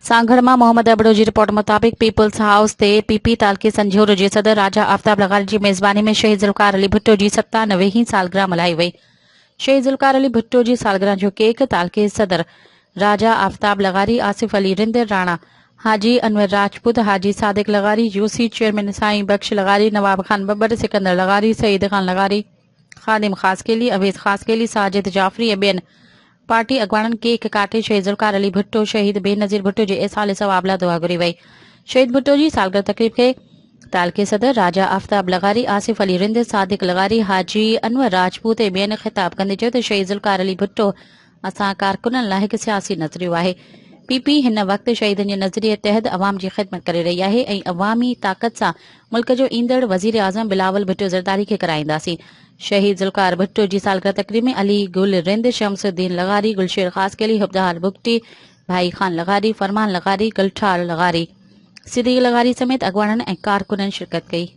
सांगड़ मां मोहम्मद अबड़ो जी रिपोर्ट मुताबिक peoples house ते पीपी तालके संझोर जे सदर राजा आफ्ताब लगारी जी मेज़बानी में शहीद ज़ुल्फ़िकार अली भुट्टो जी 97वीं सालगिरह मल्हाई वई। शहीद ज़ुल्फ़िकार अली भुट्टो जी सालगिरह जो केक तालके सदर राजा आफ्ताब लगारी, आसिफ अली रिंद, राणा हाजी अनवर राजपूत, हाजी सादिक लगारी, यूसी चेयरमैन साईं बख्श लगारी, नवाब खान बब्बर, सिकंदर लगारी, सईद खान लगारी, खादिम खासकेली, अवेद खासकेली, साजिद जाफरी ऐं ॿियनि पार्टी अगवाणनि केक काटे शहीद ज़ुल्फ़िकार अली भुट्टो शहीद बेनज़ीर भुट्टो जे इसाले सवाब लाइ दुआ घुरी वई। शहीद भुट्टो जी सालगिरह तकरीब खे तालके सदर राजा आफ्ताब लगारी, आसिफ अली रिंद, सादिक लगारी, हाजी अनवर राजपूत ऐं ॿियनि ख़िताब कंदे चयो त शहीद ज़ुल्फ़िकार अली भुट्टो असां कारकुननि लाइ हिकु सियासी नज़रियो आहे। पीपी हिन वक़्तु शहीदनि जे नज़रिए तहत अवाम जी ख़िदमत करे रही आहे ऐं अवामी ताक़त सां मुल्क जो ईंदड़ वज़ीर आज़म बिलावल भुट्टो ज़रदारी खे कराईंदासीं। शहीद ज़ुल्फ़िकार भुट्टो जी सालगिरह तकरीब में अली गुल रिंद, शमसुद्दीन लगारी, गुलशेर खासकेली, हुब्बहाल बुगटी, भाई खान लगारी, फरमान लगारी, गुलठार लगारी, सिद्दीक़ लगारी समेत अगवाणनि ऐं कारकुननि शिरकत कई।